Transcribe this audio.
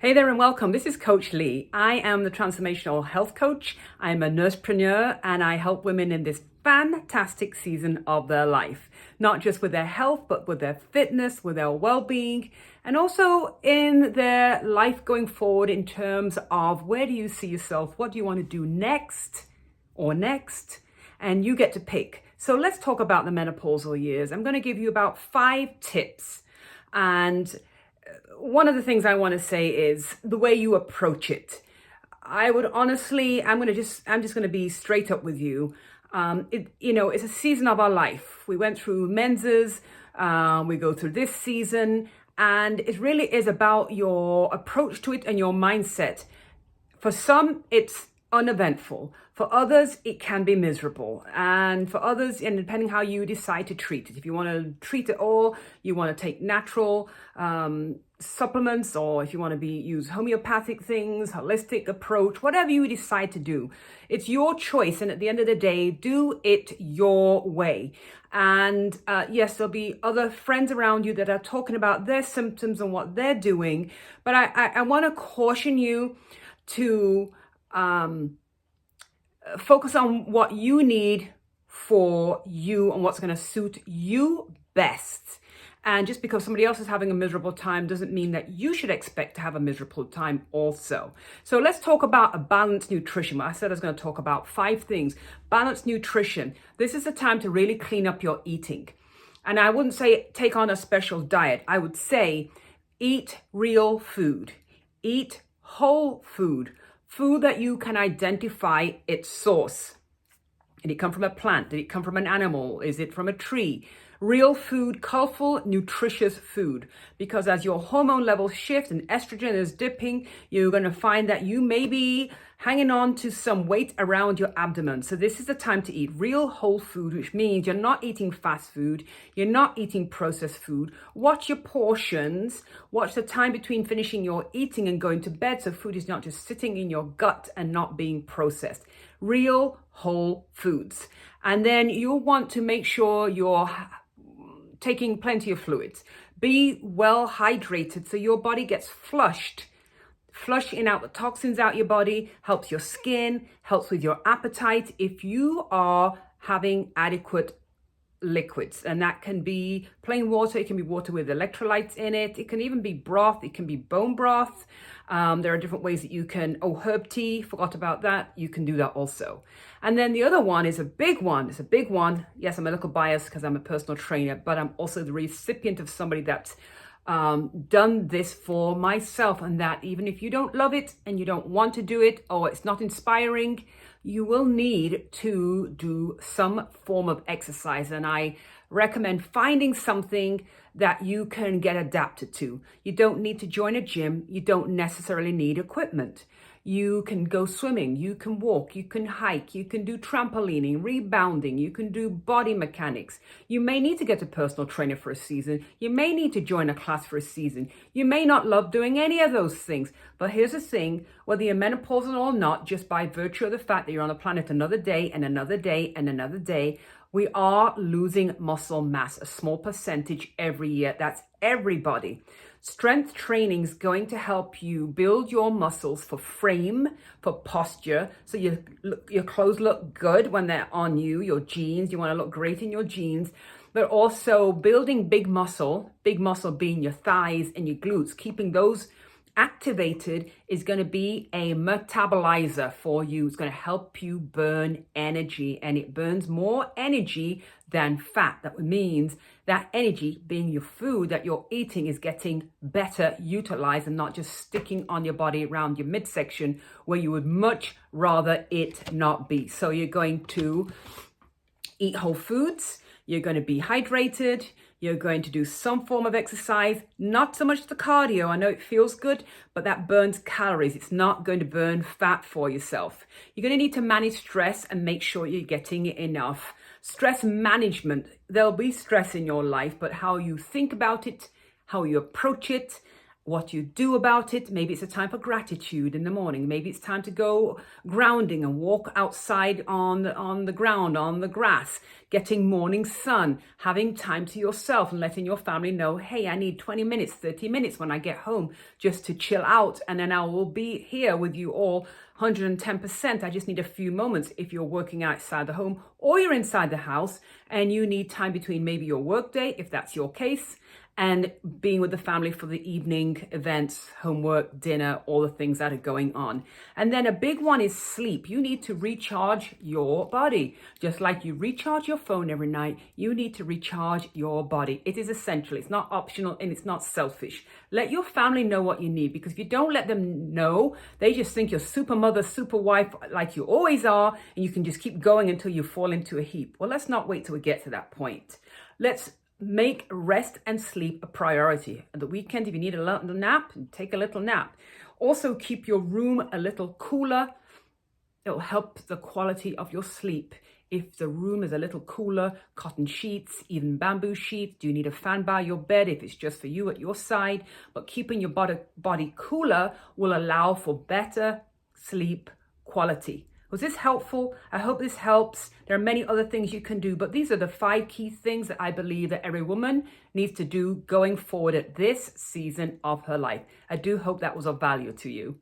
Hey there and welcome. This is Coach Lee. I am the transformational health coach. I'm a nursepreneur and I help women in this fantastic season of their life, not just with their health, but with their fitness, with their well-being, and also in their life going forward in terms of where do you see yourself? What do you want to do next or next? And you get to pick. So let's talk about the menopausal years. I'm going to give you about 5 tips. And one of the things I want to say is the way you approach it. I'm just going to be straight up with you. It's a season of our life. We went through menses, we go through this season, and it really is about your approach to it and your mindset. For some, it's uneventful. For others, it can be miserable. And for others, and depending how you decide to treat it, if you want to treat it all, you want to take natural supplements, or if you want to use homeopathic things, holistic approach, whatever you decide to do, it's your choice. And at the end of the day, do it your way. And yes, there'll be other friends around you that are talking about their symptoms and what they're doing. But I want to caution you to focus on what you need for you and what's going to suit you best. And just because somebody else is having a miserable time doesn't mean that you should expect to have a miserable time also. So let's talk about a balanced nutrition. I said I was going to talk about 5 things. Balanced nutrition. This is the time to really clean up your eating. And I wouldn't say take on a special diet. I would say eat real food. Eat whole food. Food that you can identify its source. Did it come from a plant? Did it come from an animal? Is it from a tree? Real food, colorful, nutritious food. Because as your hormone levels shift and estrogen is dipping, you're going to find that you may be hanging on to some weight around your abdomen. So this is the time to eat real whole food, which means you're not eating fast food. You're not eating processed food. Watch your portions. Watch the time between finishing your eating and going to bed, so food is not just sitting in your gut and not being processed. Real whole foods. And then you'll want to make sure you're taking plenty of fluids. Be well hydrated so your body gets flushed. Flushing out the toxins out your body helps your skin, helps with your appetite. If you are having adequate liquids, and that can be plain water, it can be water with electrolytes in it, it can even be broth, it can be bone broth. There are different ways that you can, herb tea, forgot about that, you can do that also. And then the other one is a big one. It's a big one. Yes, I'm a little biased because I'm a personal trainer, but I'm also the recipient of somebody that's done this for myself, and that even if you don't love it and you don't want to do it, or it's not inspiring, you will need to do some form of exercise. And I recommend finding something that you can get adapted to. You don't need to join a gym. You don't necessarily need equipment. You can go swimming, you can walk, you can hike, you can do trampolining, rebounding, you can do body mechanics. You may need to get a personal trainer for a season. You may need to join a class for a season. You may not love doing any of those things. But here's the thing, whether you're menopausal or not, just by virtue of the fact that you're on the planet another day and another day and another day, we are losing muscle mass, a small percentage every year. That's everybody. Strength training is going to help you build your muscles for frame, for posture, so your clothes look good when they're on you, your jeans, you want to look great in your jeans, but also building big muscle being your thighs and your glutes, keeping those activated is going to be a metabolizer for you. It's going to help you burn energy, and it burns more energy than fat. That means that energy, being your food that you're eating, is getting better utilized and not just sticking on your body around your midsection where you would much rather it not be. So you're going to eat whole foods. You're going to be hydrated. You're going to do some form of exercise, not so much the cardio. I know it feels good, but that burns calories. It's not going to burn fat for yourself. You're going to need to manage stress and make sure you're getting enough. Stress management. There'll be stress in your life, but how you think about it, how you approach it, what you do about it. Maybe it's a time for gratitude in the morning. Maybe it's time to go grounding and walk outside on the ground, on the grass, getting morning sun, having time to yourself and letting your family know, hey, I need 20 minutes, 30 minutes when I get home just to chill out. And then I will be here with you all 110%. I just need a few moments if you're working outside the home or you're inside the house and you need time between maybe your work day, if that's your case, and being with the family for the evening events, homework, dinner, all the things that are going on. And then a big one is sleep. You need to recharge your body. Just like you recharge your phone every night, you need to recharge your body. It is essential. It's not optional and it's not selfish. Let your family know what you need, because if you don't let them know, they just think you're super mother, super wife, like you always are, and you can just keep going until you fall into a heap. Well, let's not wait till we get to that point. Let's make rest and sleep a priority. At the weekend, if you need a little nap, take a little nap. Also, keep your room a little cooler. It'll help the quality of your sleep. If the room is a little cooler, cotton sheets, even bamboo sheets. Do you need a fan by your bed if it's just for you at your side? But keeping your body cooler will allow for better sleep quality. Was this helpful? I hope this helps. There are many other things you can do, but these are the 5 key things that I believe that every woman needs to do going forward at this season of her life. I do hope that was of value to you.